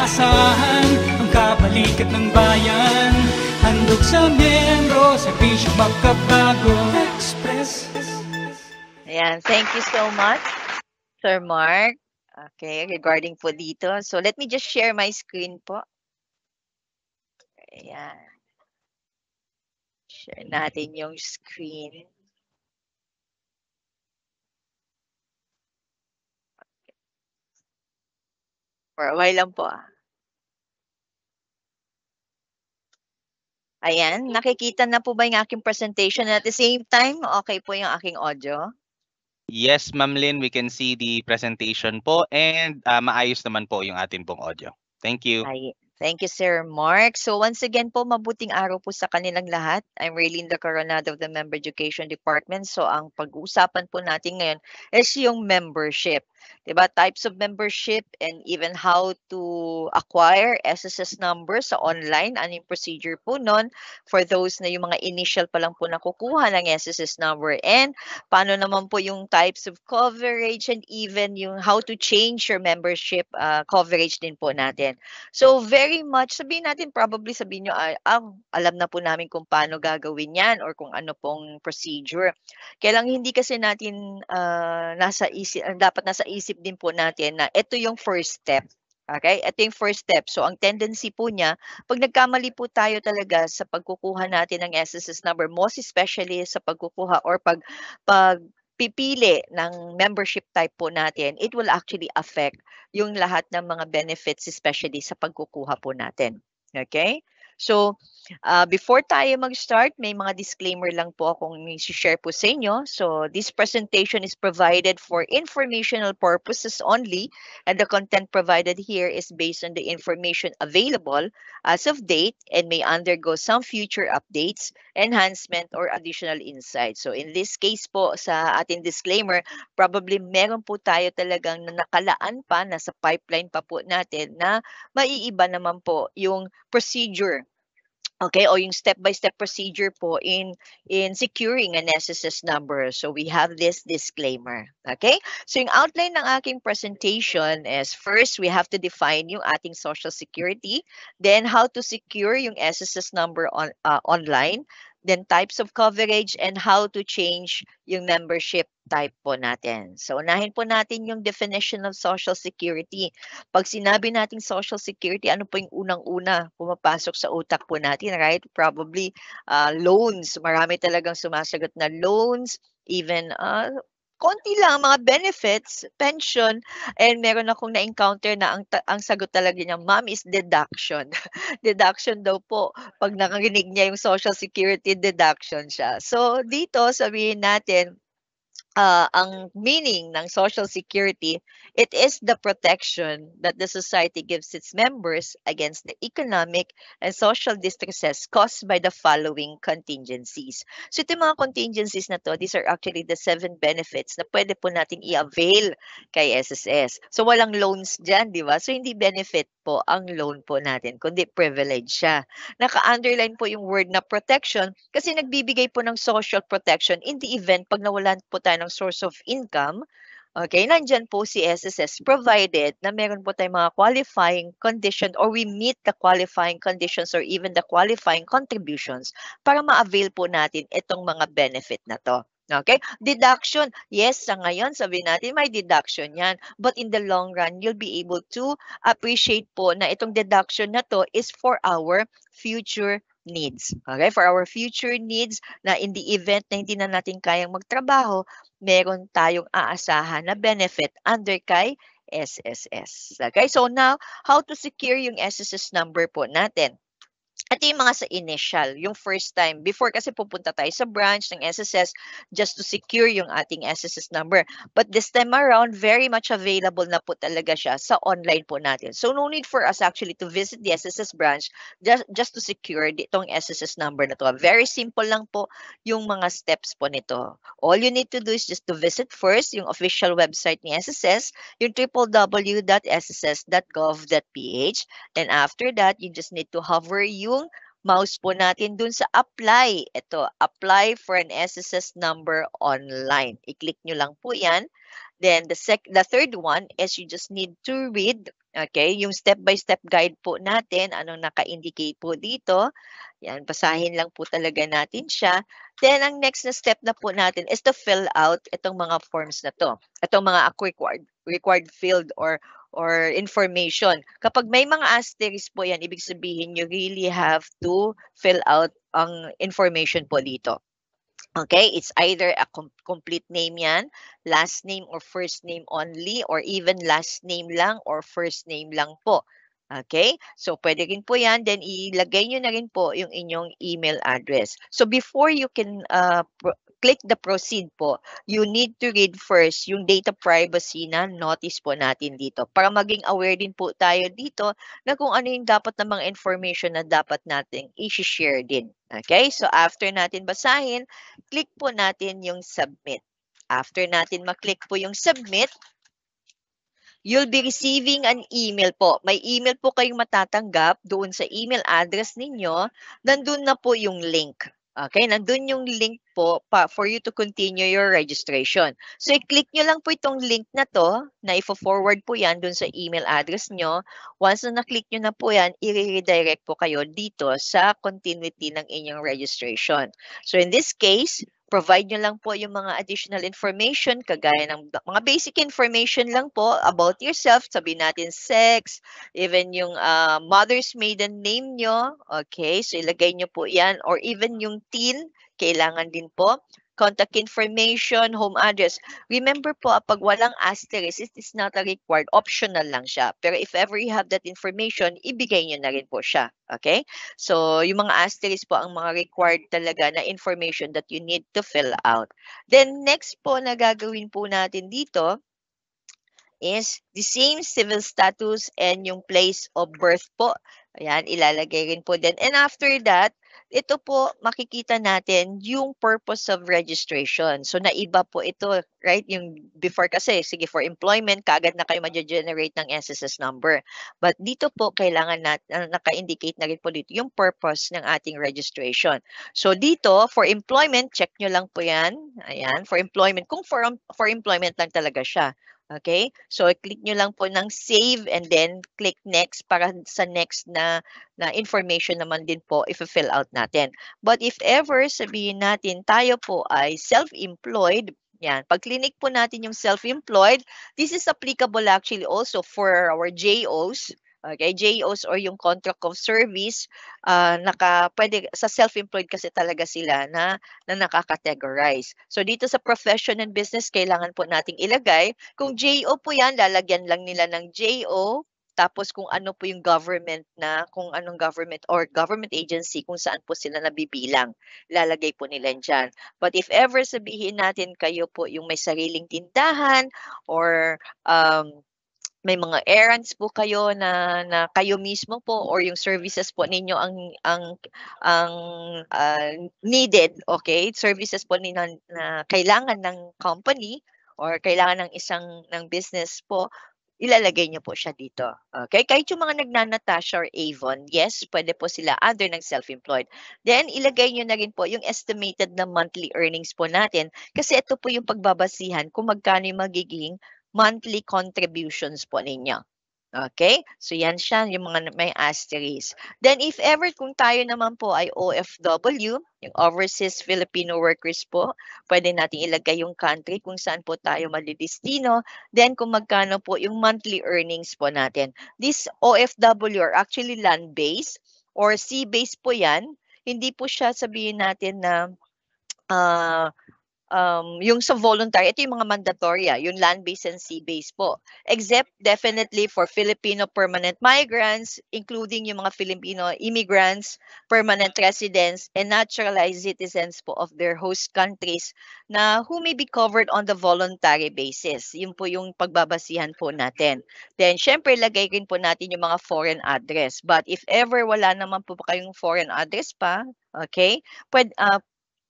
maaasahan, ang kabalikat ng bayan. Handog sa miyembro, serbisyo magkabago. Express. Ayan, thank you so much, Sir Mark. Okay, regarding po dito. So let me just share my screen po. Ayan. Share natin yung screen. For a while lang po. Ayan, nakikita na po ba yung aking presentation? At the same time, okay po yung aking audio? Yes, Ma'am Lynn, we can see the presentation po and maayos naman po yung atin pong audio. Thank you. Thank you, Sir Mark. So once again po, mabuting araw po sa kanilang lahat. I'm Raylene Coronado of the Member Education Department. So ang pag-uusapan po natin ngayon is yung membership. Diba? Types of membership and even how to acquire SSS numbers sa online. Ano yung procedure po nun for those na yung mga initial pa lang po nakukuha ng SSS number. And paano naman po yung types of coverage and even yung how to change your membership coverage din po natin. So very much, sabihin natin, probably sabihin nyo, alam na po namin kung paano gagawin yan or kung ano pong procedure. Kaya lang hindi kasi natin dapat nasa isip din po natin na ito yung first step. Okay? Ito yung first step. So, ang tendency po niya, pag nagkamali po tayo talaga sa pagkukuha natin ng SSS number, most especially sa pagkukuha or pagpipili ng membership type po natin, it will actually affect yung lahat ng mga benefits, especially sa pagkukuha po natin. Okay? So, before tayo mag-start, may mga disclaimer lang po akong i-share po sa inyo. So, this presentation is provided for informational purposes only, and the content provided here is based on the information available as of date and may undergo some future updates, enhancement, or additional insights. So, in this case po, sa ating disclaimer, probably meron po tayo talagang nakalaan pa, nasa pipeline pa po natin na maiiba naman po yung procedure. Okay, o yung step-by-step procedure po in securing an SSS number. So we have this disclaimer. Okay? So yung outline ng aking presentation is first, we have to define yung ating Social Security, then how to secure yung SSS number online, then types of coverage, and how to change yung membership type po natin. So, unahin po natin yung definition of Social Security. Pag sinabi nating Social Security, ano po yung unang-una pumapasok sa utak po natin, right? Probably loans. Marami talagang sumasagot na loans, even konti lang mga benefits, pension, and meron akong na-encounter na ang sagot talaga niya, ma'am, is deduction. Deduction daw po. Pag nakarinig niya yung Social Security, deduction siya. So, dito sabihin natin, ang meaning ng Social Security, it is the protection that the society gives its members against the economic and social distresses caused by the following contingencies. So ito mga contingencies na to, these are actually the 7 benefits na pwede po natin i-avail kay SSS. So walang loans dyan, di ba? So hindi benefit po ang loan po natin, kundi privilege siya. Naka-underline po yung word na protection kasi nagbibigay po ng social protection in the event pag nawalan po tayo ng source of income. Okay, nandyan po si SSS provided na meron po tayong mga qualifying condition or we meet the qualifying conditions or even the qualifying contributions para ma-avail po natin itong mga benefit na to. Okay? Deduction. Yes, sa ngayon, sabihin natin may deduction yan. But in the long run, you'll be able to appreciate po na itong deduction na to is for our future needs. Okay? For our future needs na in the event na hindi na natin kayang magtrabaho, meron tayong aasahan na benefit under kay SSS. Okay? So now, how to secure yung SSS number po natin? Ito yung mga sa initial, yung first time. Before kasi pupunta tayo sa branch ng SSS just to secure yung ating SSS number. But this time around, very much available na po talaga siya sa online po natin. So no need for us actually to visit the SSS branch just to secure itong SSS number na to. Very simple lang po yung mga steps po nito. All you need to do is just to visit first yung official website ni SSS, yung www.sss.gov.ph. And after that, you just need to hover yung mouse po natin dun sa apply. Ito, apply for an SSS number online. I-click nyo lang po yan. Then the third one is you just need to read Okay, yung step-by-step guide po natin, anong naka-indicate po dito. Yan, basahin lang po talaga natin siya. Then, ang next na step na po natin is to fill out itong mga forms na to. Itong mga required field or information. Kapag may mga asterisk po yan, ibig sabihin you really have to fill out ang information po dito. Okay, it's either a complete name yan, last name or first name only, or even last name lang or first name lang po. Okay, so pwede rin po yan, then ilagay nyo na rin po yung inyong email address. So before you can click the proceed po, you need to read first yung data privacy na notice po natin dito para maging aware din po tayo dito na kung ano yung dapat na mga information na dapat nating i-share din. Okay, so after natin basahin, click po natin yung submit. After natin maklik po yung submit, you'll be receiving an email po. May email po kayong matatanggap doon sa email address ninyo. Nandun na po yung link. Okay, nandun yung link po for you to continue your registration. So, i-click nyo lang po itong link na to, na i-forward po yan dun sa email address nyo. Once na na-click nyo na po yan, i-redirect po kayo dito sa continuity ng inyong registration. So, in this case, provide nyo lang po yung mga additional information, kagaya ng mga basic information lang po about yourself. Sabihin natin sex, even yung mother's maiden name nyo. Okay, so ilagay nyo po yan. Or even yung teen, kailangan din po. Contact information, home address. Remember po, pag walang asterisk, it is not a required. Optional lang siya. Pero if ever you have that information, ibigay nyo na rin po siya. Okay? So, yung mga asterisk po ang mga required talaga na information that you need to fill out. Then, next po na gagawin po natin dito is the same civil status and yung place of birth po. Ayan, ilalagay rin po din. And after that, ito po, makikita natin yung purpose of registration. So, naiba po ito, right? Yung before kasi, sige, for employment, kaagad na kayo ma-generate ng SSS number. But dito po, kailangan naka-indicate na rin po dito yung purpose ng ating registration. So, dito, for employment, check nyo lang po yan. Ayan, for employment. Kung for employment lang talaga siya. Okay? So, click nyo lang po ng save and then click next para sa next na information naman din po if-fill out natin. But if ever sabihin natin tayo po ay self-employed, yan. Pag clinic po natin yung self-employed, this is applicable actually also for our JOs. Okay, JOs or yung contract of service, pwede sa self-employed kasi talaga sila na nakakategorize. So dito sa profession and business, kailangan po nating ilagay. Kung JO po yan, lalagyan lang nila ng JO. Tapos kung ano po yung government kung anong government or government agency, kung saan po sila nabibilang, lalagay po nila dyan. But if ever sabihin natin kayo po yung may sariling tindahan or may mga errands po kayo na kayo mismo po or yung services po ninyo ang needed, okay? Services po ninyo na kailangan ng company or kailangan ng business po, ilalagay niyo po siya dito. Okay? Kahit yung mga nagnanatasha or Avon, yes, pwede po sila under ng self-employed. Then, ilagay niyo na rin po yung estimated na monthly earnings po natin kasi ito po yung pagbabasihan kung magkano yung magiging monthly contributions po ninyo. Okay? So, yan siya, yung mga may asterisk. Then, if ever kung tayo naman po ay OFW, yung Overseas Filipino Workers po, pwede natin ilagay yung country kung saan po tayo malidistino. Then, kung magkano po yung monthly earnings po natin. This OFW are actually land-based or sea-based po yan. Hindi po siya sabihin natin na yung sa voluntary, ito yung mga mandatory, yung land-based and sea-based po. Except definitely for Filipino permanent migrants, including yung mga Filipino immigrants, permanent residents, and naturalized citizens po of their host countries na who may be covered on the voluntary basis. Yun po yung pagbabasihan po natin. Then, syempre, lagay rin po natin yung mga foreign address. But if ever wala naman po kayong foreign address pa, okay,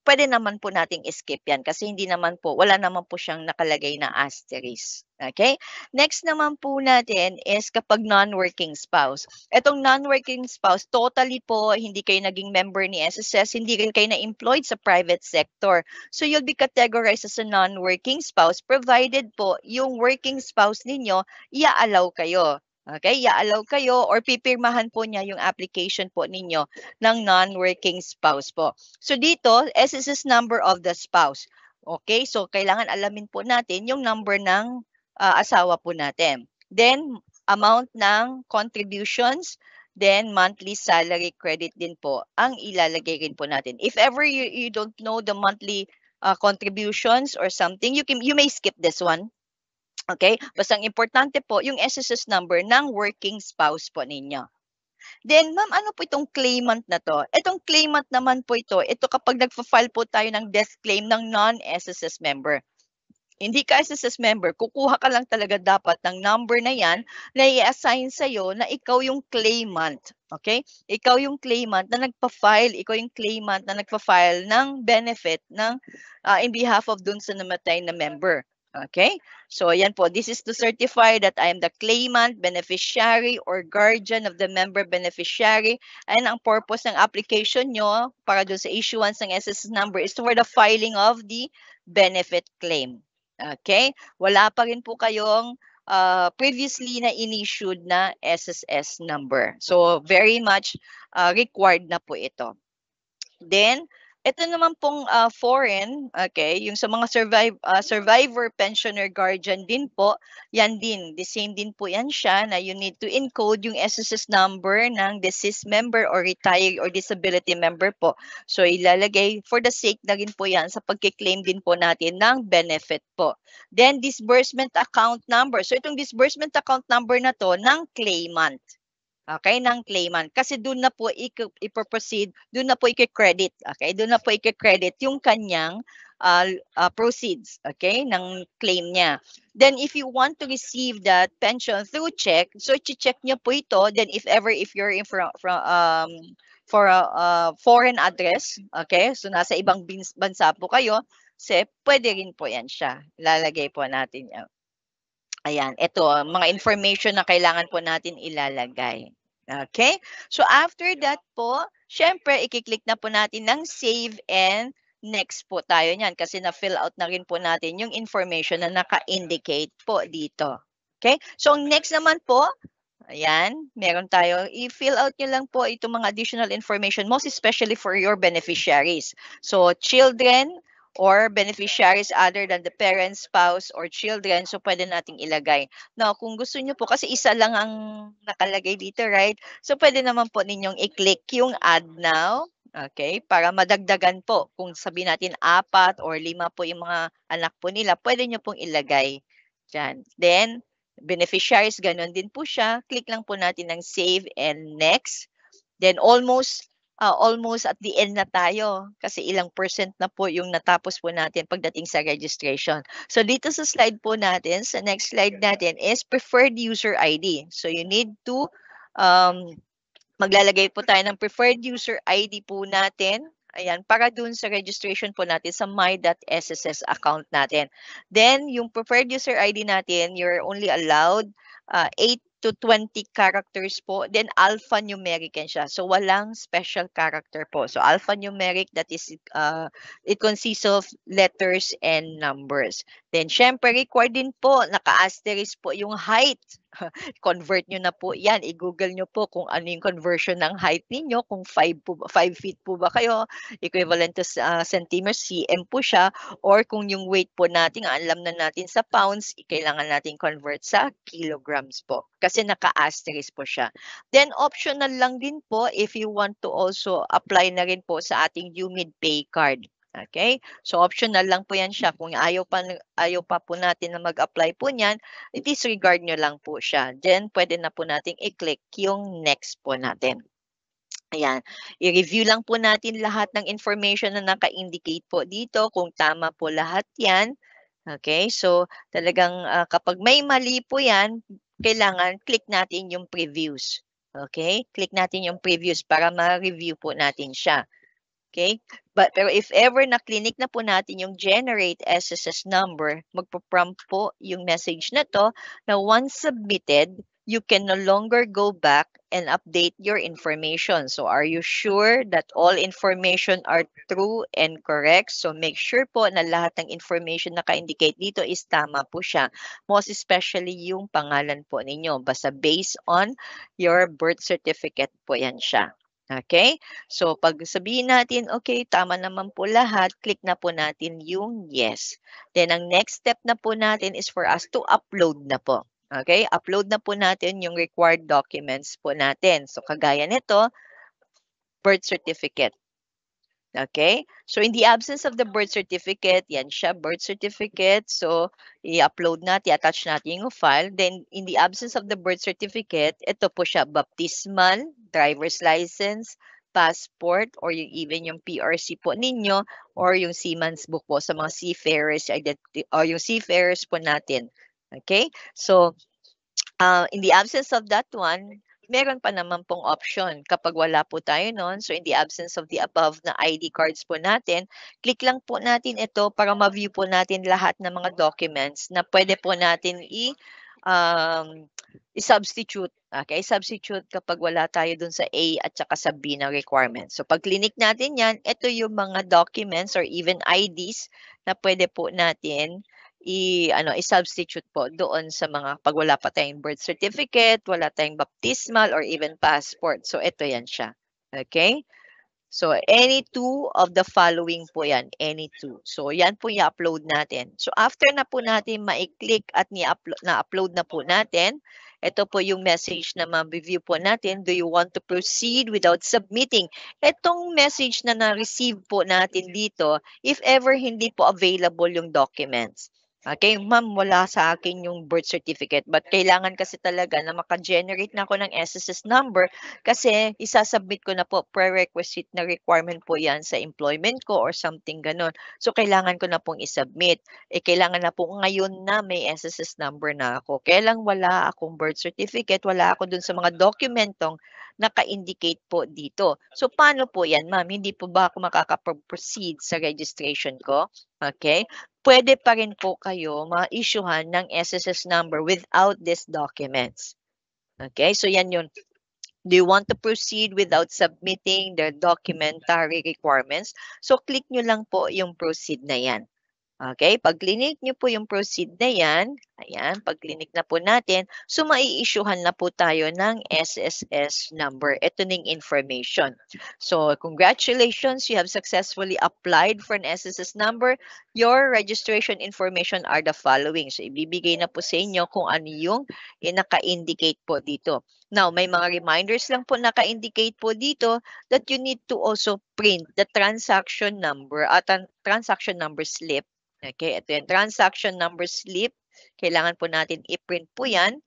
pwede naman po nating skip yan kasi wala naman po siyang nakalagay na asterisk. Okay? Next naman po natin is kapag non-working spouse. Etong non-working spouse, totally po hindi kayo naging member ni SSS, hindi rin kayo na-employed sa private sector. So you'll be categorized as a non-working spouse provided po yung working spouse ninyo, i-allow kayo. Okay, i-allow kayo or pipirmahan po niya yung application po ninyo ng non-working spouse po. So dito, SSS number of the spouse. Okay, so kailangan alamin po natin yung number ng asawa po natin. Then, amount ng contributions, then monthly salary credit din po ang ilalagay rin po natin. If ever you don't know the monthly contributions or something, you may skip this one. Okay? Basta ang importante po yung SSS number ng working spouse po ninyo. Then, ma'am, ano po itong claimant na to? Itong claimant naman po ito kapag nagfa-file po tayo ng death claim ng non-SSS member. Hindi ka SSS member, kukuha ka lang talaga dapat ng number na yan na i-assign sa'yo na ikaw yung claimant. Okay? Ikaw yung claimant na nagpa-file, ikaw yung claimant na nagpa-file ng benefit ng in behalf of dun sa namatay na member. Okay? So, ayan po. This is to certify that I am the claimant, beneficiary, or guardian of the member beneficiary. And ang purpose ng application nyo para dun sa issuance ng SSS number is for the filing of the benefit claim. Okay? Wala pa rin po kayong previously na inissued na SSS number. So, very much required na po ito. Then, ito naman pong foreign, okay, yung sa mga survivor, pensioner, guardian din po, yan din, the same din po yan siya na you need to encode yung SSS number ng deceased member or retired or disability member po. So, ilalagay for the sake na rin po yan sa pagkiklaim din po natin ng benefit po. Then, disbursement account number. So, itong disbursement account number na to ng claimant. Okay, ng claimant. Kasi doon na po i-proceed, doon na po i-credit. Okay, doon na po i-credit yung kanyang proceeds, okay, ng claim niya. Then if you want to receive that pension through check, so i-check niyo po ito. Then if you're in for a foreign address, okay, so nasa ibang bansa po kayo, pwede rin po yan siya. Lalagay po natin yan. Ayan, ito, mga information na kailangan po natin ilalagay. Okay? So, after that po, syempre, i-click na po natin ng save and next po tayo niyan kasi na-fill out na rin po natin yung information na naka-indicate po dito. Okay? So, next naman po, ayan, meron tayo. I-fill out nyo lang po itong mga additional information, most especially for your beneficiaries. So, children, or beneficiaries other than the parents, spouse, or children. So, pwede nating ilagay. Now, kung gusto nyo po, kasi isa lang ang nakalagay dito, right? So, pwede naman po ninyong i-click yung add now. Okay? Para madagdagan po. Kung sabihin natin 4 or 5 po yung mga anak po nila, pwede nyo pong ilagay dyan. Then, beneficiaries, ganun din po siya. Click lang po natin ng save and next. Then, almost at the end na tayo kasi ilang percent na po yung natapos po natin pagdating sa registration. So dito sa slide po natin, sa next slide natin is preferred user ID. So you need to maglalagay po tayo ng preferred user ID po natin. Ayan, para dun sa registration po natin sa my.sss account natin. Then, yung preferred user ID natin, you're only allowed 8 to 20 characters po. Then, alphanumeric yan siya. So, walang special character po. So, alphanumeric, that is, it consists of letters and numbers. Then, syempre, required din po, naka-asterisk po yung height. Convert nyo na po yan. I-google nyo po kung ano yung conversion ng height ninyo. Kung 5 feet po ba kayo, equivalent to centimeters, cm po siya. Or kung yung weight po natin, alam na natin sa pounds, kailangan natin convert sa kilograms po. Kasi naka-asterisk po siya. Then, optional lang din po if you want to also apply na rin po sa ating UMID Pay Card. Okay? So, optional lang po yan siya. Kung ayaw pa po natin na mag-apply po niyan, disregard nyo lang po siya. Then, pwede na po natin i-click yung next po natin. Ayan. I-review lang po natin lahat ng information na naka-indicate po dito. Kung tama po lahat yan. Okay? So, talagang kapag may mali po yan, kailangan click natin yung previews. Okay? Click natin yung previews para ma-review po natin siya. Okay? Pero if ever na-clinic na po natin yung generate SSS number, magpo-prompt po yung message na to na once submitted, you can no longer go back and update your information. So are you sure that all information are true and correct? So make sure po na lahat ng information na ka-indicate dito is tama po siya. Most especially yung pangalan po ninyo. Basta based on your birth certificate po yan siya. Okay? So, pag sabihin natin, okay, tama naman po lahat, click na po natin yung yes. Then, ang next step na po natin is for us to upload na po. Okay? Upload na po natin yung required documents po natin. So, kagaya nito, birth certificate. Okay? So, in the absence of the birth certificate, yan siya, birth certificate. So, i-upload natin, i-attach natin yung file. Then, in the absence of the birth certificate, ito po siya, baptismal, driver's license, passport, or even yung PRC po ninyo, or yung seaman's book po sa mga seafarers, or yung seafarers po natin. Okay? So, in the absence of that one, meron pa naman pong option kapag wala po tayo noon. So, in the absence of the above na ID cards po natin, click lang po natin ito para ma-view po natin lahat ng mga documents na pwede po natin i-substitute. Okay, substitute kapag wala tayo dun sa A at saka sa B na requirements. So, pag clinic natin yan, ito yung mga documents or even IDs na pwede po natin i-substitute po doon sa mga pag wala pa tayong birth certificate, wala tayong baptismal or even passport. So, ito yan siya. Okay? So, any two of the following po yan. Any two. So, yan po i-upload natin. So, after na po natin ma-click at na-upload na po natin, ito po yung message na ma-review po natin. Do you want to proceed without submitting? Itong message na na-receive po natin dito, if ever hindi po available yung documents. Okay, ma'am, wala sa akin yung birth certificate. But kailangan kasi talaga na maka-generate na ako ng SSS number kasi isasubmit ko na po, prerequisite na requirement po yan sa employment ko or something ganon. So, kailangan ko na pong isubmit. Kailangan na po ngayon na may SSS number na ako. Kaya lang wala akong birth certificate, wala ako dun sa mga dokumentong naka-indicate po dito. So, paano po yan, ma'am? Hindi po ba ako makaka-proceed sa registration ko? Okay? Pwede pa rin po kayo ma-issuehan ng SSS number without these documents. Okay? So, yan yun. Do you want to proceed without submitting the documentary requirements? So, click nyo lang po yung proceed na yan. Okay? Pag clinic nyo po yung proceed na yan, ayan, pag clinic na po natin, so mai-issuehan na po tayo ng SSS number. Ito ning information. So, congratulations, you have successfully applied for an SSS number. Your registration information are the following. So, ibibigay na po sa inyo kung ano yung naka-indicate po dito. Now, may mga reminders lang po naka-indicate po dito that you need to also print the transaction number at transaction number slip. Okay, ito yung transaction number slip. Kailangan po natin i-print po yan.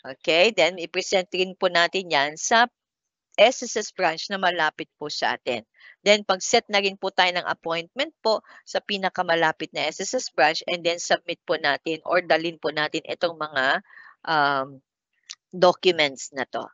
Okay, then i-present rin po natin yan sa SSS branch na malapit po sa atin. Then, pag-set na rin po tayo ng appointment po sa pinakamalapit na SSS branch and then submit po natin or dalhin po natin itong mga documents na to.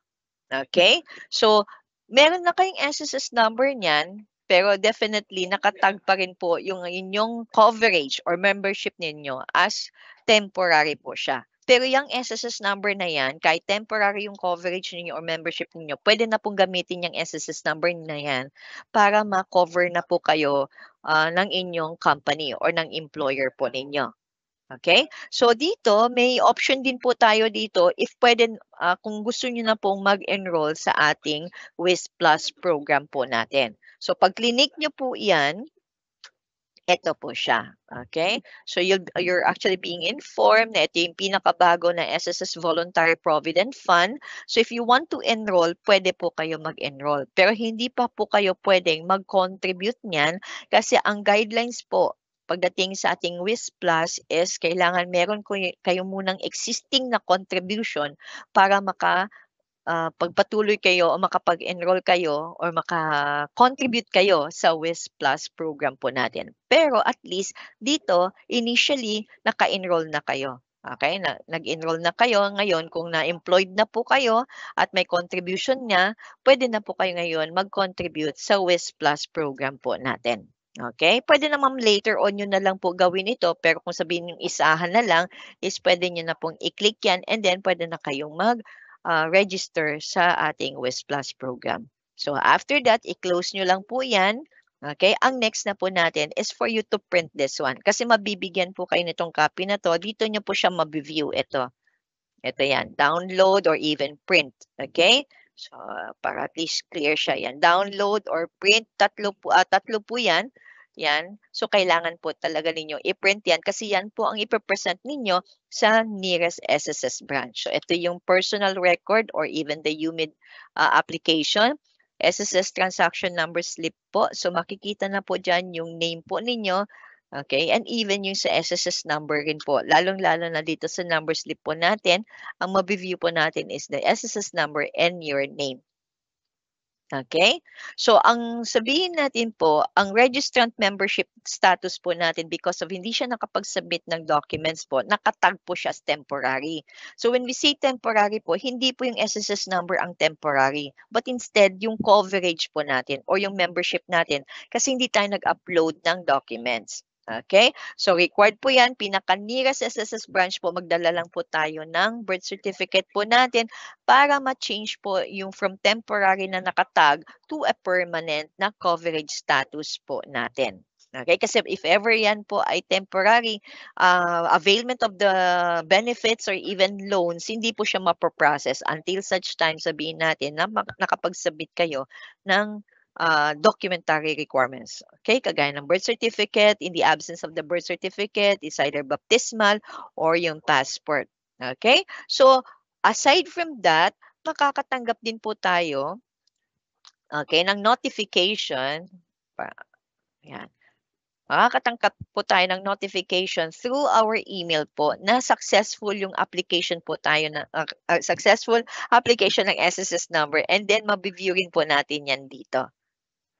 Okay? So, meron na kayong SSS number niyan, pero definitely nakatag pa rin po yung inyong coverage or membership ninyo as temporary po siya. Pero yung SSS number na yan, kahit temporary yung coverage ninyo or membership ninyo, pwede na pong gamitin yung SSS number na yan para ma-cover na po kayo ng inyong company or ng employer po ninyo. Okay? So dito, may option din po tayo dito if pwede, kung gusto niyo na pong mag-enroll sa ating WIS Plus program po natin. So pag clinic niyo po yan, ito po siya. Okay? So you're actually being informed na ito yung pinakabago na SSS Voluntary Provident Fund. So if you want to enroll, pwede po kayo mag-enroll. Pero hindi pa po kayo pwedeng mag-contribute niyan kasi ang guidelines po pagdating sa ating WIS Plus is kailangan meron kayo munang existing na contribution para pagpatuloy kayo o makapag-enroll kayo or maka-contribute kayo sa WIS Plus program po natin. Pero at least dito, initially, naka-enroll na kayo. Okay? Nag-enroll na kayo. Ngayon, kung na-employed na po kayo at may contribution niya, pwede na po kayo ngayon mag-contribute sa WIS Plus program po natin. Okay? Pwede naman later on nyo na lang po gawin ito, pero kung sabihin yung isahan na lang, is pwede nyo na pong i-click yan and then pwede na kayong mag-register sa ating West Plus program. So after that, i-close nyo lang po yan. Okay? Ang next na po natin is for you to print this one. Kasi mabibigyan po kayo nitong copy na to. Dito nyo po siya mabiview. Ito. Ito yan. Download or even print. Okay? So, para at least clear siya yan. Download or print, tatlo po yan. Yan. So, kailangan po talaga ninyo i-print yan kasi yan po ang ipapresent ninyo sa nearest SSS branch. So, ito yung personal record or even the UMID application. SSS transaction number slip po. So, makikita na po dyan yung name po ninyo. Okay, and even yung sa SSS number rin po, lalong-lalo na dito sa number slip po natin, ang mabiview po natin is the SSS number and your name. Okay? So, ang sabihin natin po, ang registrant membership status po natin because of hindi siya nakapag-submit ng documents po, nakatag po siya as temporary. So, when we say temporary po, hindi po yung SSS number ang temporary, but instead, yung coverage po natin or yung membership natin kasi hindi tayo nag-upload ng documents. Okay? So, required po yan. Pinaka-nearest SSS branch po, magdala lang po tayo ng birth certificate po natin para ma-change po yung from temporary na nakatag to a permanent na coverage status po natin. Okay? Kasi if ever yan po ay temporary, availment of the benefits or even loans, hindi po siya mapoprocess until such time sabihin natin na nakapag-submit kayo ng documentary requirements. Okay, kagaya ng birth certificate, in the absence of the birth certificate, is either baptismal or yung passport. Okay, so aside from that, makakatanggap din po tayo ng notification. Yan. Makakatanggap po tayo ng notification through our email po na successful yung application po tayo na successful application ng SSS number and then mabiview rin po natin yan dito.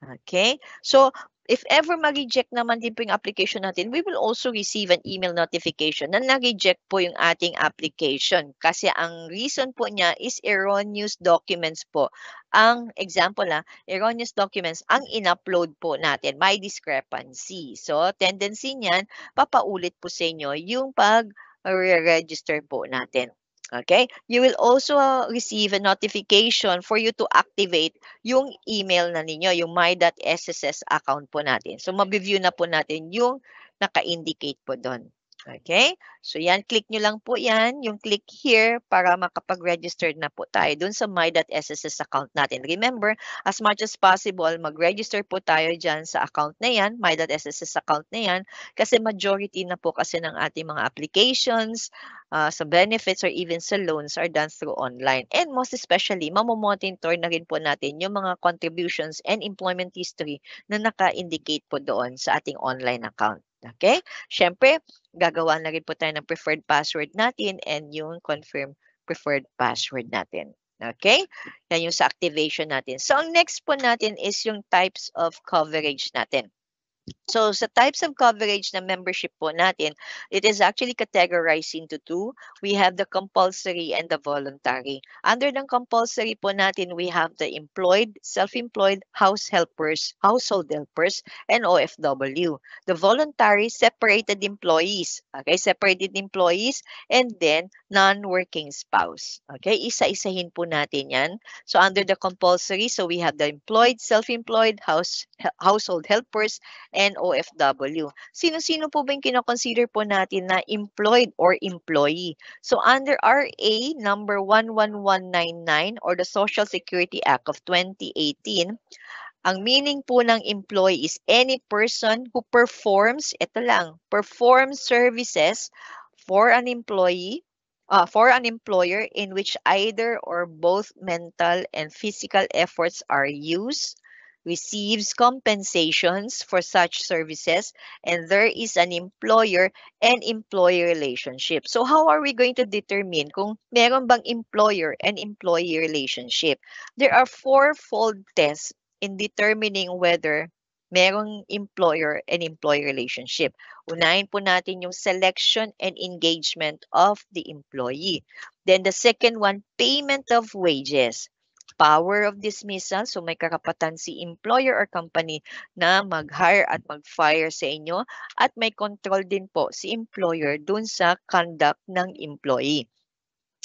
Okay? So, if ever ma-reject naman din po yung application natin, we will also receive an email notification na na-reject po yung ating application. Kasi ang reason po niya is erroneous documents po. Ang example erroneous documents ang in-upload po natin. May discrepancy. So, tendency niyan, papaulit po sa inyo yung pag-register po natin. Okay? You will also receive a notification for you to activate yung email na ninyo, yung my.sss account po natin. So, mabiview na po natin yung naka-indicate po doon. Okay? So, yan. Click nyo lang po yan. Yung click here para makapag-register na po tayo dun sa my.sss account natin. Remember, as much as possible, mag-register po tayo dyan sa account na yan, my.sss account na yan, kasi majority na po kasi ng ating mga applications, sa benefits or even sa loans are done through online. And most especially, mamomonitor na rin po natin yung mga contributions and employment history na naka-indicate po doon sa ating online account. Okay? Siyempre, gagawa na rin po tayo ng preferred password natin and yung confirm preferred password natin. Okay? Yan yung sa activation natin. So, ang next po natin is yung types of coverage natin. So, sa types of coverage na membership po natin, it is actually categorized into two. We have the compulsory and the voluntary. Under the compulsory po natin, we have the employed, self-employed, household helpers, and OFW. The voluntary, separated employees. Okay, separated employees, and then non-working spouse. Okay, isa-isahin po natin yan. So, under the compulsory, so we have the employed, self-employed, household helpers, and OFW. Sino-sino po ba yung kinoconsider po natin na employed or employee? So under RA number 11199 or the Social Security Act of 2018, ang meaning po ng employee is any person who performs, performs services for an employee, for an employer in which either or both mental and physical efforts are used, receives compensations for such services, and there is an employer and employee relationship. So how are we going to determine kung meron bang employer and employee relationship? There are fourfold tests in determining whether merong employer and employee relationship. Unahin po natin yung selection and engagement of the employee. Then the second one, payment of wages. power of dismissal. So may karapatan si employer or company na mag-hire at mag-fire sa inyo, at may control din po si employer dun sa conduct ng employee.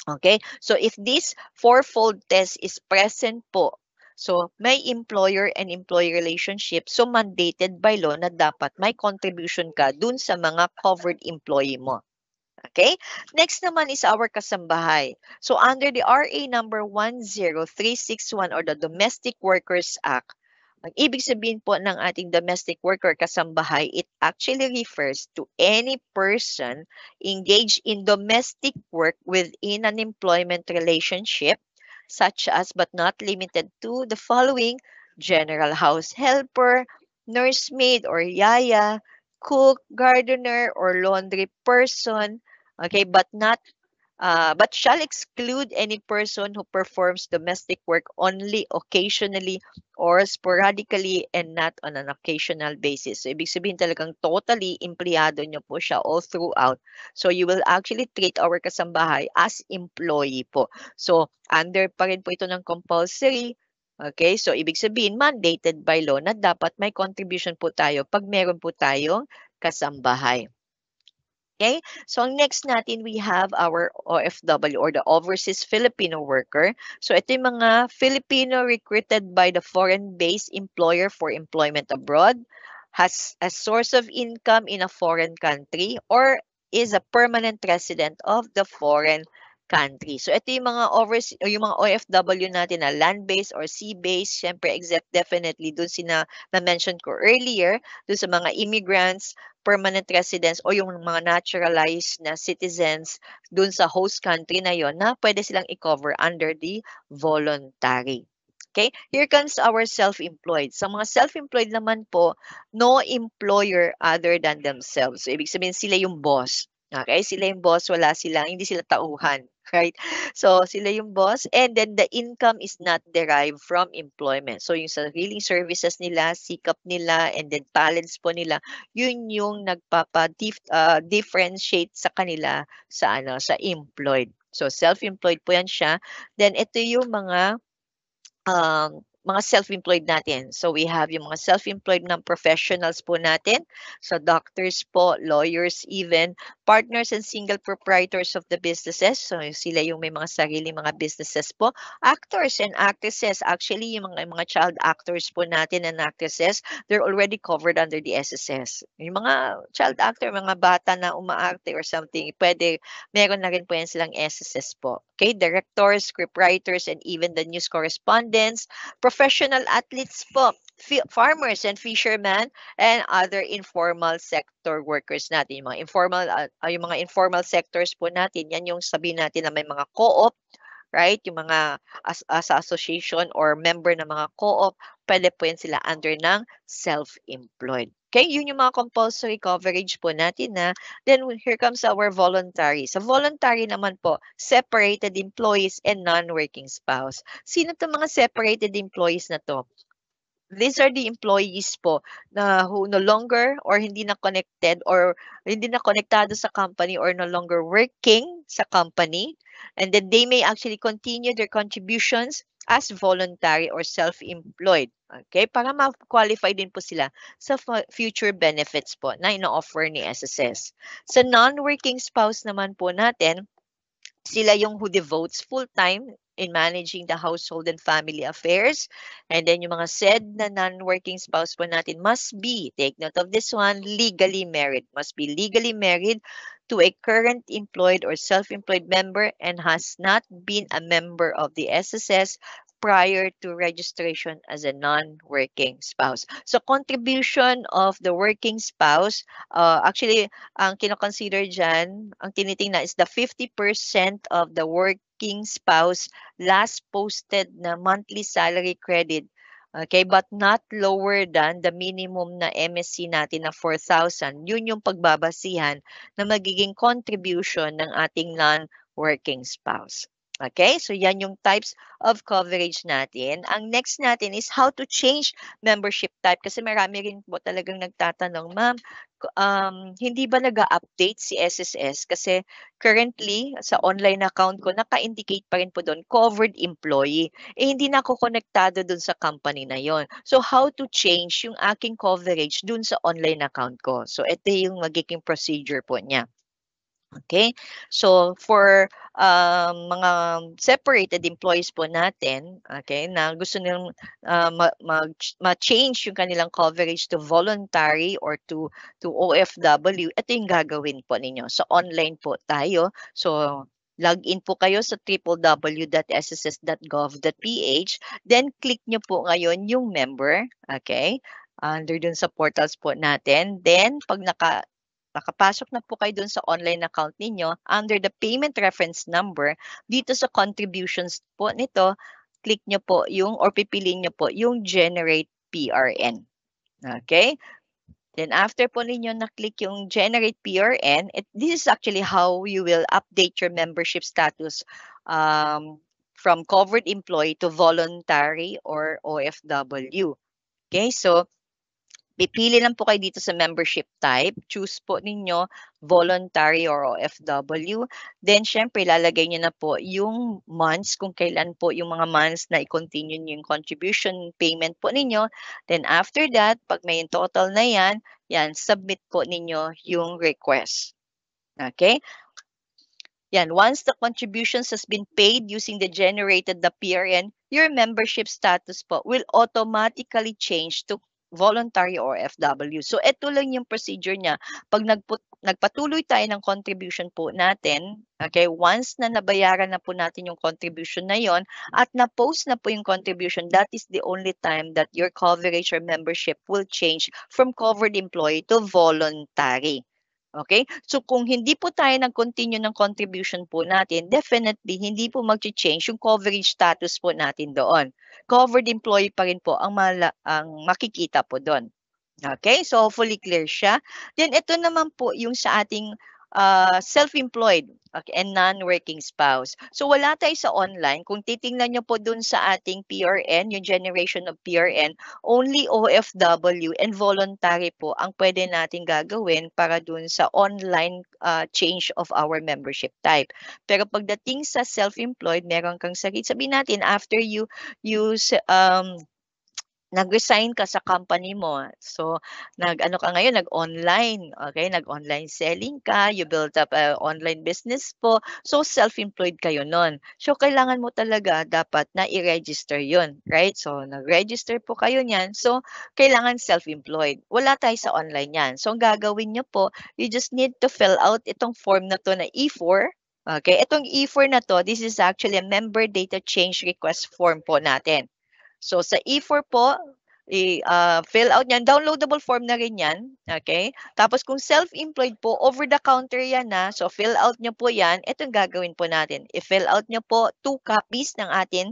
Okay? So if this fourfold test is present po, so may employer and employee relationship, so mandated by law na dapat may contribution ka dun sa mga covered employee mo. Okay? Next naman is our kasambahay. So under the RA number 10361 or the Domestic Workers Act, ang ibig sabihin po ng ating domestic worker kasambahay, it actually refers to any person engaged in domestic work within an employment relationship, such as but not limited to the following: general house helper, nursemaid or yaya, cook, gardener, or laundry person. Okay, but shall exclude any person who performs domestic work only occasionally or sporadically and not on an occasional basis. So, ibig sabihin talagang totally empleyado nyo po siya all throughout. So, you will actually treat our kasambahay as employee po. So, under pa rin po ito ng compulsory. Okay, so ibig sabihin mandated by law na dapat may contribution po tayo pag meron po tayong kasambahay. Okay, so next natin we have our OFW or the overseas Filipino worker. So ito yung mga Filipino recruited by the foreign-based employer for employment abroad, has a source of income in a foreign country, or is a permanent resident of the foreign country. So ito yung mga yung mga OFW natin na land-based or sea-based, syempre except definitely dun na-mention ko earlier, dun sa mga immigrants, permanent residents o yung mga naturalized na citizens dun sa host country na yon na pwede silang i-cover under the voluntary. Okay, here comes our self-employed. Sa mga self-employed naman po, no employer other than themselves. So, ibig sabihin sila yung boss. Okay, sila yung boss, hindi sila tauhan. Right? So, sila yung boss, and then the income is not derived from employment. So, yung sariling services nila, sikap nila, and then talents po nila, yun yung nagpapa-differentiate sa kanila sa employed. So, self-employed po yan siya. Then, ito yung mga self-employed natin. So, we have yung mga self-employed ng professionals po natin. So, doctors po, lawyers even, partners and single proprietors of the businesses. So, sila yung may mga sarili mga businesses po. Actors and actresses. Actually, yung mga child actors po natin and actresses, they're already covered under the SSS. Yung mga child actor, mga bata na umaarte or something, meron na rin po yan silang SSS po. Okay, directors, scriptwriters, and even the news correspondents, professional athletes po, farmers and fishermen, and other informal sector workers natin. Yung mga informal sectors po natin, yan yung sabihin natin na may mga co-op, right? Yung mga as association or member ng mga co-op, pwede po yan sila under ng self-employed. Okay, yun yung mga compulsory coverage po natin na. Then here comes our voluntary. Sa voluntary naman po, separated employees and non-working spouse. Sino to mga separated employees na to? These are the employees po na who no longer or hindi na connected or hindi na konektado sa company or no longer working sa company. And then they may actually continue their contributions as voluntary or self-employed. Okay? Para ma-qualify din po sila sa future benefits po na ino-offer ni SSS. Sa non-working spouse naman po natin, sila yung who devotes full-time in managing the household and family affairs. And then yung mga said na non-working spouse po natin must be, take note of this one, legally married. Must be legally married to a current employed or self-employed member and has not been a member of the SSS prior to registration as a non-working spouse. So contribution of the working spouse, actually, ang kinoconsider dyan, ang tinitingnan is the 50% of the working spouse last posted na monthly salary credit. Okay, but not lower than the minimum na MSC natin na 4,000. Yun yung pagbabasihan na magiging contribution ng ating non-working spouse. Okay, so yan yung types of coverage natin. Ang next natin is how to change membership type. Kasi marami rin po talagang nagtatanong, ma'am, hindi ba nag-update si SSS? Kasi currently, sa online account ko, naka-indicate pa rin po doon, covered employee. Hindi na ako konektado doon sa company na yon. So, how to change yung aking coverage doon sa online account ko? So, ito yung magiging procedure po niya. Okay? So, for mga separated employees po natin, okay, na gusto nilang ma-change yung kanilang coverage to voluntary or to OFW, ito yung gagawin po ninyo. So, online po tayo. So, log in po kayo sa www.sss.gov.ph. Then, click nyo po ngayon yung member. Okay? Under dun sa portals po natin. Then, pag nakapasok na po kayo dun sa online account ninyo, under the payment reference number, dito sa contributions po nito, click nyo po yung, or pipiliin nyo po yung generate PRN. Okay? Then after po ninyo na-click yung generate PRN, this is actually how you will update your membership status from covered employee to voluntary or OFW. Okay, so pipili lang po kayo dito sa membership type. Choose po ninyo voluntary or OFW. Then, syempre, lalagay nyo na po yung months, kung kailan po yung mga months na i-continue nyo yung contribution payment po ninyo. Then, after that, pag may total na yan, submit po ninyo yung request. Okay? Yan, once the contributions has been paid using the generated the PRN, your membership status po will automatically change to voluntary or FW. So, ito lang yung procedure niya. Pag nagpatuloy tayo ng contribution po natin, okay, once na nabayaran na po natin yung contribution na yon at na-post na po yung contribution, that is the only time that your coverage or membership will change from covered employee to voluntary. Okay? So, kung hindi po tayo nag-continue ng contribution po natin, definitely, hindi po mag-change yung coverage status po natin doon. Covered employee pa rin po ang makikita po doon. Okay? So, hopefully clear siya. Then, ito naman po yung sa ating self-employed, okay, and non-working spouse. So, wala tayo sa online. Kung titingnan nyo po dun sa ating PRN, yung generation of PRN, only OFW and voluntary po ang pwede natin gagawin para dun sa online change of our membership type. Pero pagdating sa self-employed, meron kang sakit. Sabihin natin, after you use nag-resign ka sa company mo. So, nag-ano ka ngayon, nag-online, okay? Nag-online selling ka, you built up a online business po. So, self-employed kayo nun. So, kailangan mo talaga dapat na i-register yun, right? So, nag-register po kayo niyan. So, kailangan self-employed. Wala tayo sa online yan. So, ang gagawin nyo po, you just need to fill out itong form na to na E4. Okay? Itong E4 na to, this is actually a member data change request form po natin. So, sa E4 po, fill out yan. Downloadable form na rin yan. Okay? Tapos, kung self-employed po, over-the-counter yan na. So, fill out nyo po yan. Ito yung gagawin po natin. I-fill out nyo po 2 copies ng ating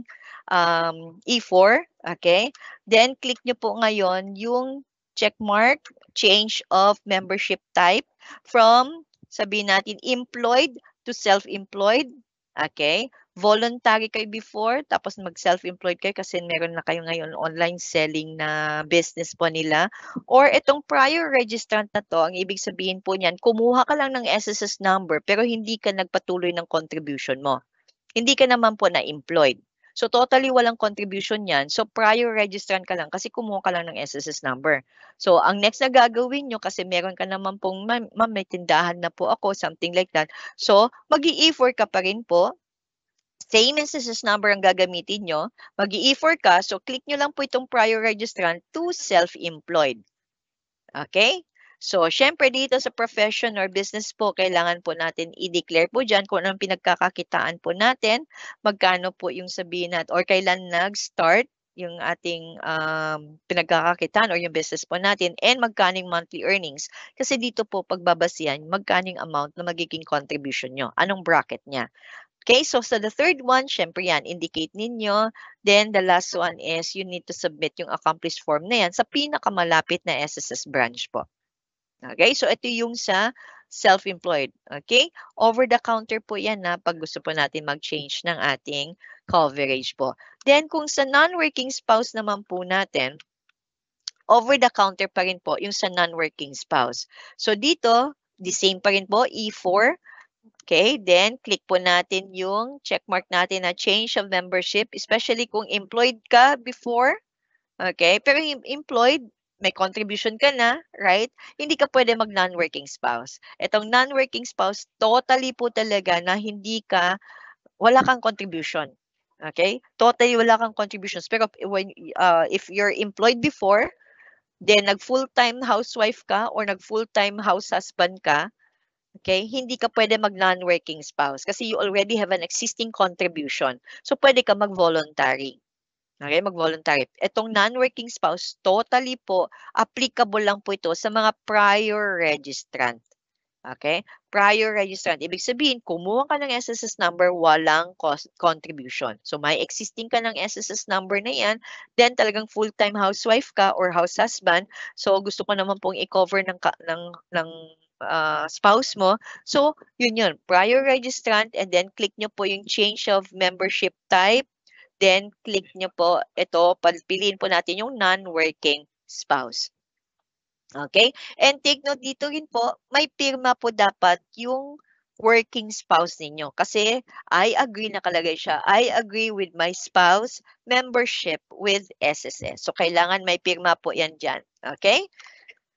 E4. Okay? Then, click nyo po ngayon yung checkmark, change of membership type from, sabihin natin, employed to self-employed. Okay? Voluntary kayo before, tapos mag-self-employed kayo kasi meron na kayo ngayon online selling na business po nila. Or itong prior registrant na to, ang ibig sabihin po niyan, kumuha ka lang ng SSS number pero hindi ka nagpatuloy ng contribution mo. Hindi ka naman po na-employed. So, totally walang contribution yan. So, prior registrant ka lang kasi kumuha ka lang ng SSS number. So, ang next na gagawin nyo kasi meron ka naman pong, ma'am, may tindahan na po ako, something like that. So, mag-i-E4 ka pa rin po. Same SSS number ang gagamitin nyo. Mag-i-E4 ka, so click nyo lang po itong prior registrant to self-employed. Okay? So, syempre dito sa profession or business po, kailangan po natin i-declare po dyan kung anong pinagkakakitaan po natin, magkano po yung sabihin natin, or kailan nag-start yung ating pinagkakakitaan or yung business po natin, and magkano yung monthly earnings. Kasi dito po, pagbabasihan, magkano yung amount na magiging contribution nyo, anong bracket niya. Okay, so the third one, syempre yan, indicate ninyo. Then the last one is you need to submit yung accomplished form na yan sa pinakamalapit na SSS branch po. Okay, so ito yung sa self-employed. Okay? Over-the-counter po yan na pag gusto po natin mag-change ng ating coverage po. Then, kung sa non-working spouse naman po natin, over-the-counter pa rin po yung sa non-working spouse. So, dito, the same pa rin po, E4. Okay, then click po natin yung checkmark natin na change of membership, especially kung employed ka before. Okay, pero yung employed, may contribution ka na, right? Hindi ka pwede mag non-working spouse. Itong non-working spouse, totally po talaga na wala kang contribution. Okay? Totally wala kang contributions. Pero if you're employed before, then nag-full-time housewife ka or nag-full-time house husband ka, okay, hindi ka pwede mag non-working spouse kasi you already have an existing contribution. So, pwede ka mag-voluntary. Okay, mag-voluntary. Itong non-working spouse, totally po, applicable lang po ito sa mga prior registrant. Okay? Prior registrant. Ibig sabihin, kumuha ka ng SSS number, walang contribution. So, may existing ka ng SSS number na yan, then talagang full-time housewife ka or house husband. So, gusto ko naman pong i-cover ng spouse mo. So, yun. Prior registrant, and then click nyo po yung change of membership type. Then, click nyo po ito, piliin po natin yung non-working spouse. Okay? And take note dito rin po, may pirma po dapat yung working spouse ninyo. Kasi I agree nakalagay siya. I agree with my spouse membership with SSS. So, kailangan may pirma po yan dyan. Okay?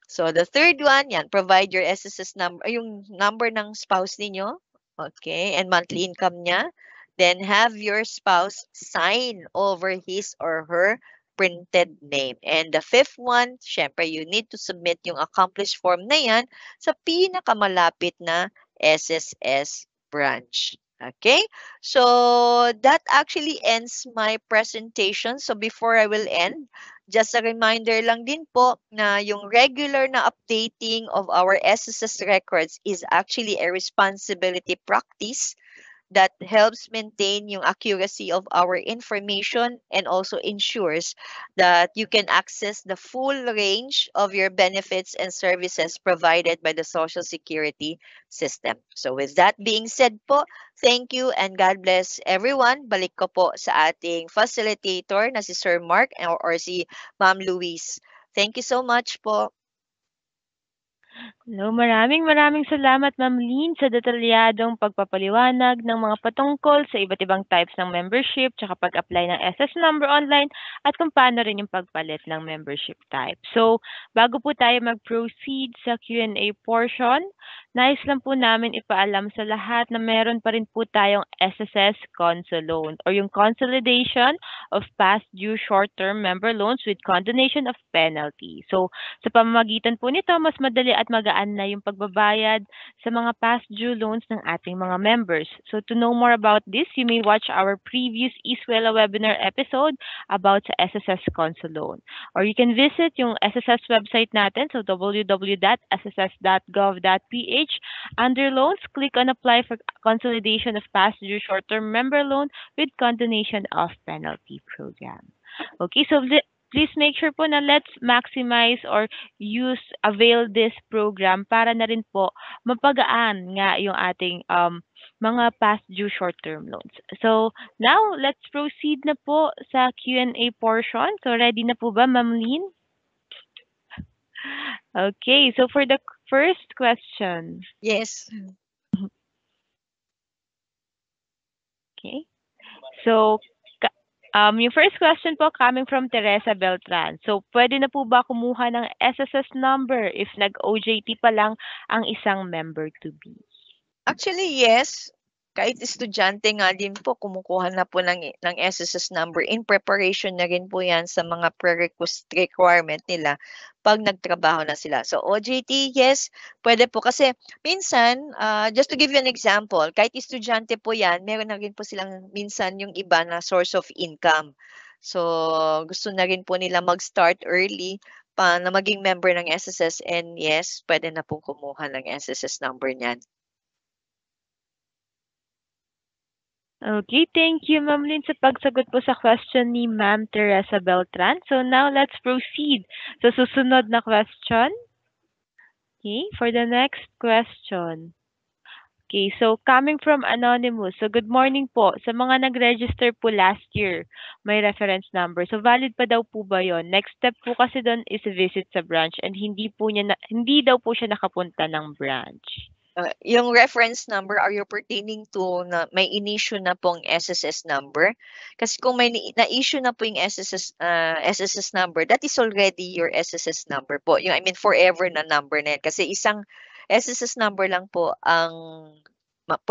So, the third one, yan, provide your SSS number, yung number ng spouse ninyo. Okay? And monthly income niya. Then, have your spouse sign over his or her printed name. And the fifth one, syempre, you need to submit yung accomplished form na yan sa pinakamalapit na SSS branch. Okay? So, that actually ends my presentation. So, before I will end, just a reminder lang din po na yung regular na updating of our SSS records is actually a responsibility practice that helps maintain yung accuracy of our information and also ensures that you can access the full range of your benefits and services provided by the Social Security system. So with that being said po, thank you and God bless everyone. Balik ko po sa ating facilitator na si Sir Mark or si Ma'am Louise. Thank you so much po. Hello, maraming salamat Ma'am Lynn sa detalyadong pagpapaliwanag ng mga patungkol sa iba't ibang types ng membership tsaka pag-apply ng SS number online at kung paano rin yung pagpalit ng membership type. So, bago po tayo mag-proceed sa Q&A portion, nais lang po namin ipaalam sa lahat na meron pa rin po tayong SSS Consol Loan or yung consolidation of past due short-term member loans with condonation of penalty. So, sa pamamagitan po nito, mas madali at magaan na yung pagbabayad sa mga past due loans ng ating mga members. So to know more about this, you may watch our previous Eskwela webinar episode about sa SSS Consol Loan. Or you can visit yung SSS website natin, so www.sss.gov.ph. Under loans, click on apply for consolidation of past due short-term member loan with condonation of penalty program. Okay, so please make sure po na let's maximize or avail this program para na rin po mapagaan nga yung ating mga past due short-term loans. So now, let's proceed na po sa Q&A portion. So ready na po ba, Ma'am Lynn? Okay, so for the first question. Yes. Okay. So, yung first question po coming from Teresa Beltran. So, pwede na po ba kumuha ng SSS number if nag-OJT pa lang ang isang member to be? Actually, yes. Kahit estudyante nga din po, kumukuha na po ng SSS number. In preparation na rin po yan sa mga prerequisite requirement nila pag nagtrabaho na sila. So, OJT, yes, pwede po. Kasi minsan, just to give you an example, kahit estudyante po yan, meron na rin po silang minsan yung iba na source of income. So, gusto na rin po nila mag-start early na maging member ng SSS. And yes, pwede na po kumuha ng SSS number niyan. Okay, thank you, Ma'am Lynn, sa pagsagot po sa question ni Ma'am Teresa Beltran. So now, let's proceed sa susunod na question. Okay, for the next question. Okay, so coming from Anonymous. So good morning po. Sa mga nag-register po last year, may reference number. So valid pa daw po ba 'yon? Next step po kasi doon is visit sa branch and hindi daw po siya nakapunta ng branch. Yung reference number, are you pertaining to na may in-issue na pong SSS number? Kasi kung may na-issue na po yung SSS number, that is already your SSS number po. Yung, I mean, forever na number na yan. Kasi isang SSS number lang po ang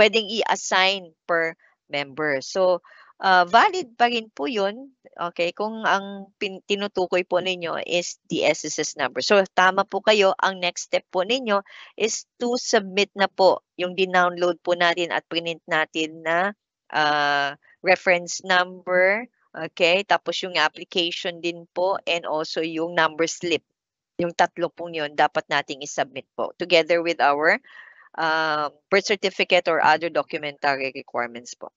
pwedeng i-assign per member. So, valid pa rin po yun. Okay, kung ang tinutukoy po ninyo is the SSS number. So, tama po kayo. Ang next step po ninyo is to submit na po yung dinownload po natin at print natin na reference number. Okay, tapos yung application din po and also yung number slip. Yung tatlo pong yun, dapat nating isubmit po together with our birth certificate or other documentary requirements po.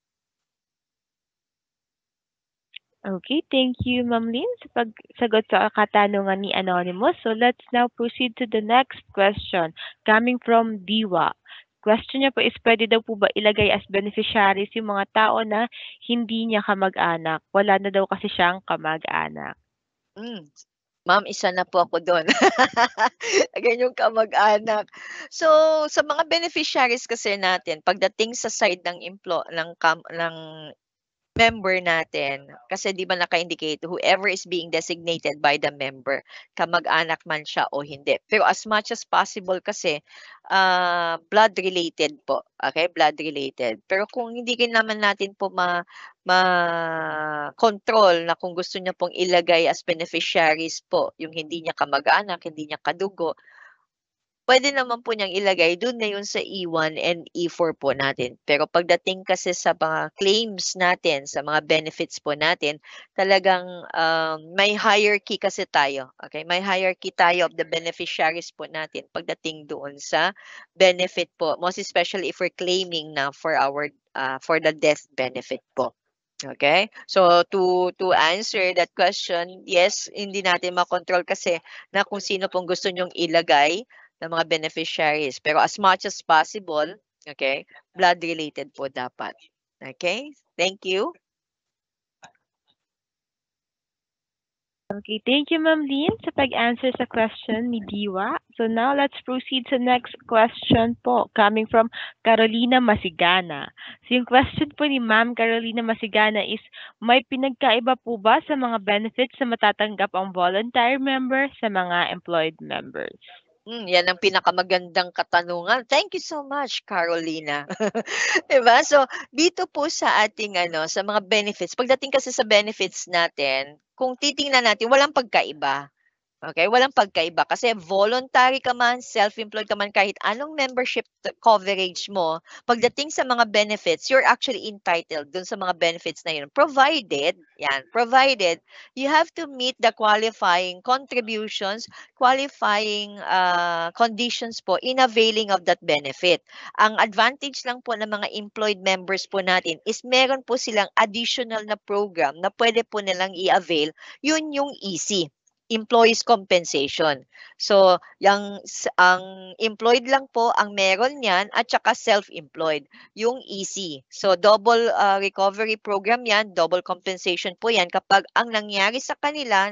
Okay, thank you, Ma'am Lynn, sa pagsagot sa katanungan ni Anonymous. So let's now proceed to the next question coming from Diwa. Question niya po is, pwede daw po ba ilagay as beneficiaries yung mga tao na hindi niya kamag-anak? Wala na daw kasi siyang kamag-anak. Ma'am, isa na po ako doon. Again, yung kamag-anak. So, sa mga beneficiaries kasi natin, pagdating sa side ng member natin, kasi di ba naka-indicate, whoever is being designated by the member, kamag-anak man siya o hindi. Pero as much as possible kasi, blood-related po. Okay? Blood-related. Pero kung hindi naman natin po ma-control na kung gusto niya pong ilagay as beneficiaries po, yung hindi niya kamag-anak, hindi niya kadugo, pwede naman po niyang ilagay doon na yun sa E1 and E4 po natin. Pero pagdating kasi sa mga claims natin, sa mga benefits po natin, talagang may hierarchy kasi tayo. Okay? May hierarchy tayo of the beneficiaries po natin pagdating doon sa benefit po. Most especially if we're claiming na for the death benefit po. Okay? So to answer that question, yes, hindi natin makontrol kasi na kung sino pong gusto nyong ilagay ng mga beneficiaries. Pero as much as possible, okay, blood-related po dapat. Okay? Thank you. Okay, thank you, Ma'am Lynn, sa pag-answer sa question ni Diwa. So now let's proceed to next question po, coming from Carolina Masigana. So yung question po ni Ma'am Carolina Masigana is, may pinagkaiba po ba sa mga benefits na matatanggap ang voluntary member sa mga employed members? Yan ang pinakamagandang katanungan. Thank you so much, Carolina. Diba? So, dito po sa ating sa mga benefits, pagdating kasi sa benefits natin, kung titingnan natin, walang pagkaiba. Okay? Walang pagkaiba. Kasi voluntary ka man, self-employed ka man, kahit anong membership coverage mo, pagdating sa mga benefits, you're actually entitled dun sa mga benefits na yun. Provided you have to meet the qualifying contributions, qualifying conditions po in availing of that benefit. Ang advantage lang po ng mga employed members po natin is meron po silang additional na program na pwede po nilang i-avail. Yun yung easy. Employees compensation. So, ang employed lang po ang meron niyan at saka self-employed, yung easy. So, double recovery program yan, double compensation po yan kapag ang nangyari sa kanila,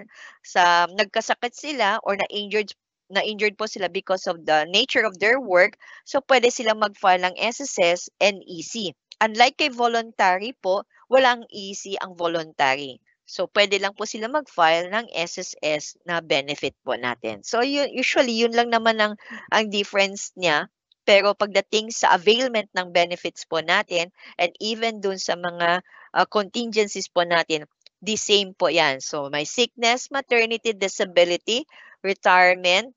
nagkasakit sila or na-injured po sila because of the nature of their work, so pwede silang mag-file ng SSS and EC. Unlike kay voluntary po, walang EC ang voluntary. So, pwede lang po sila mag-file ng SSS na benefit po natin. So, usually, yun lang naman ang difference niya. Pero pagdating sa availment ng benefits po natin and even dun sa mga contingencies po natin, the same po yan. So, may sickness, maternity, disability, retirement,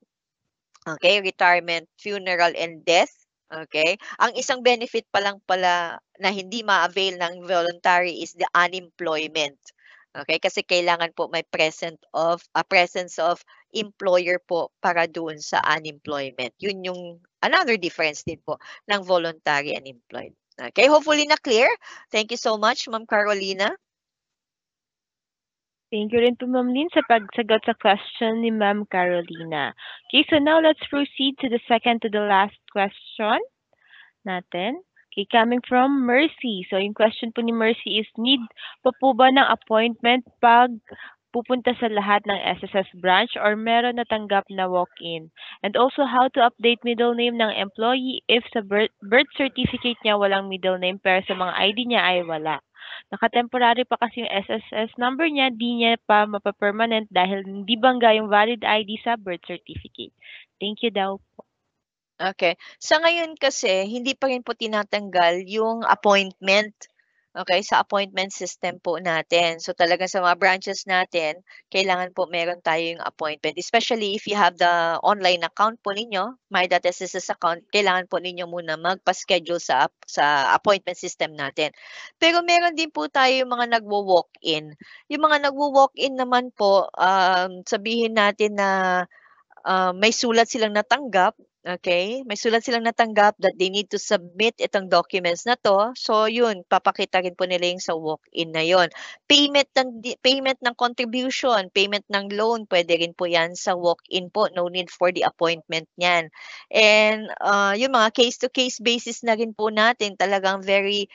okay, retirement, funeral, and death. Okay? Ang isang benefit pa lang pala na hindi ma-avail ng voluntary is the unemployment. Okay, kasi kailangan po may presence of employer po para doon sa unemployment. Yun yung another difference din po ng voluntary and employed. Okay, hopefully na clear. Thank you so much, Ma'am Carolina. Thank you rin po, Ma'am Lynn, sa pagsagot sa question ni Ma'am Carolina. Okay, so now let's proceed to the second to the last question natin. Okay, coming from Mercy. So, yung question po ni Mercy is, need pa po ba ng appointment pag pupunta sa lahat ng SSS branch or meron natanggap na walk-in? And also, how to update middle name ng employee if sa birth certificate niya walang middle name pero sa mga ID niya ay wala. Naka-temporary pa kasi yung SSS number niya, di niya pa mapapermanent dahil hindi bangga yung valid ID sa birth certificate. Thank you daw po. Okay. Sa ngayon kasi, hindi pa rin po tinatanggal yung appointment. Okay, sa appointment system po natin. So talagang sa mga branches natin, kailangan po meron tayo yung appointment. Especially if you have the online account po ninyo, my.sss account, kailangan po ninyo muna magpa-schedule sa appointment system natin. Pero meron din po tayo yung mga nagwo-walk-in. Yung mga nagwo-walk-in naman po, sabihin natin na may sulat silang natanggap. Okay, may sulat silang natanggap that they need to submit itong documents na to. So yun, papakita rin po nila yung sa walk-in na yun. Payment ng contribution, payment ng loan, pwede rin po yan sa walk-in po. No need for the appointment niyan. And yung mga case-to-case basis na rin po natin, talagang very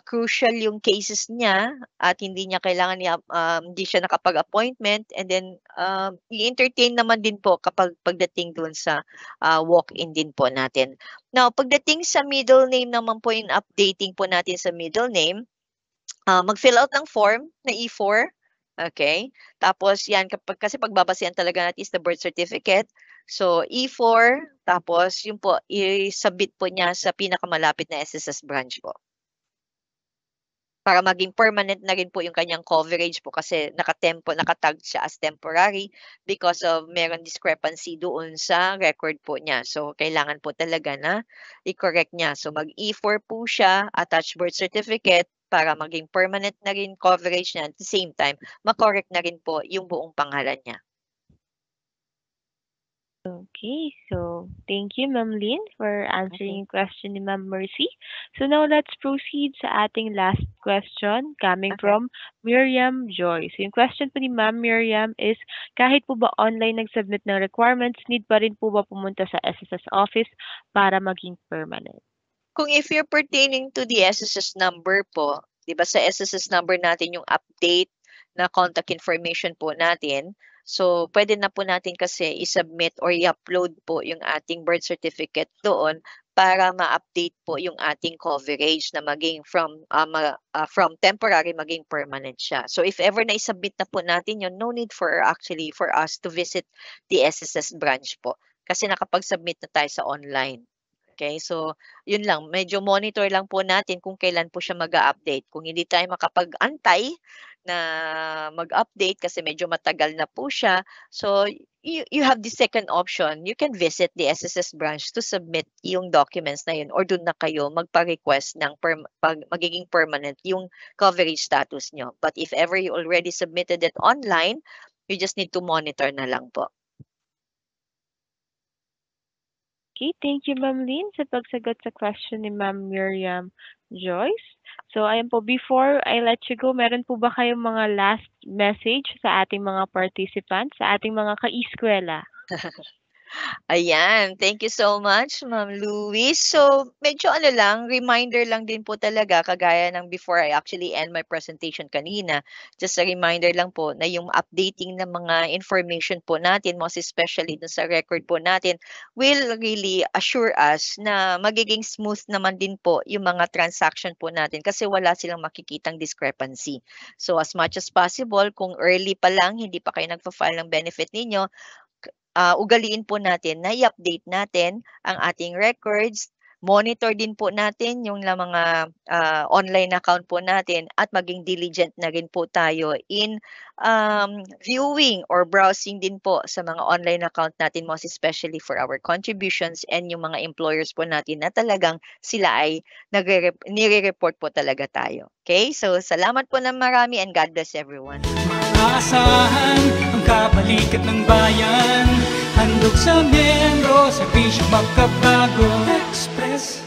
crucial yung cases niya at hindi niya kailangan hindi siya nakapag-appointment, and then i-entertain naman din po kapag pagdating doon sa walk-in din po natin. Now, pagdating sa middle name naman po, in updating po natin sa middle name, mag-fill out ng form na E4. Okay? Tapos yan, kasi pagbabasihan talaga natin is the birth certificate. So, E4, tapos yun po, i-submit po niya sa pinakamalapit na SSS branch po. Para maging permanent na rin po yung kanyang coverage po kasi nakatag siya as temporary because of meron discrepancy doon sa record po niya. So, kailangan po talaga na i-correct niya. So, mag-E4 po siya, attach birth certificate para maging permanent na rin coverage niya. At the same time, makorrect na rin po yung buong pangalan niya. Okay, so thank you, Ma'am Lynn, for answering yung question ni Ma'am Mercy. So now let's proceed sa ating last question coming from Miriam Joy. So yung question po ni Ma'am Miriam is, kahit po ba online nag-submit ng requirements, need pa rin po ba pumunta sa SSS office para maging permanent? Kung if you're pertaining to the SSS number po, di ba sa SSS number natin yung update na contact information po natin, so, pwede na po natin kasi i-submit or i-upload po yung ating birth certificate doon para ma-update po yung ating coverage na maging from temporary maging permanent siya. So, if ever na i-submit na po natin yun, no need for us to visit the SSS branch po kasi nakapag-submit na tayo sa online. Okay, so yun lang, medyo monitor lang po natin kung kailan po siya mag-update. Kung hindi tayo makapag-antay na mag-update kasi medyo matagal na po siya, so you have the second option. You can visit the SSS branch to submit yung documents na yun or doon na kayo magpa-request ng magiging permanent yung coverage status nyo. But if ever you already submitted it online, you just need to monitor na lang po. Okay, thank you, Ma'am Lynn, sa pagsagot sa question ni Ma'am Miriam Joyce. So, ayan po, before I let you go, meron po ba kayong mga last message sa ating mga participants, sa ating mga ka-eskwela? Ayan, thank you so much, Ma'am Louise. So, medyo reminder lang din po talaga, kagaya ng before I actually end my presentation kanina, just a reminder lang po na yung updating ng mga information po natin, most especially dun sa record po natin, will really assure us na magiging smooth naman din po yung mga transaction po natin kasi wala silang makikitang discrepancy. So, as much as possible, kung early pa lang, hindi pa kayo nagpa-file ng benefit ninyo, ugaliin po natin na i-update natin ang ating records, monitor din po natin yung mga online account po natin at maging diligent na rin po tayo in viewing or browsing din po sa mga online account natin, most especially for our contributions and yung mga employers po natin na talagang sila ay nire-report po talaga tayo. Okay? So, salamat po ng marami and God bless everyone. Maasahan ang kabalikat ng bayan, handog sa miyembro, sa Bishop Magkabago Express.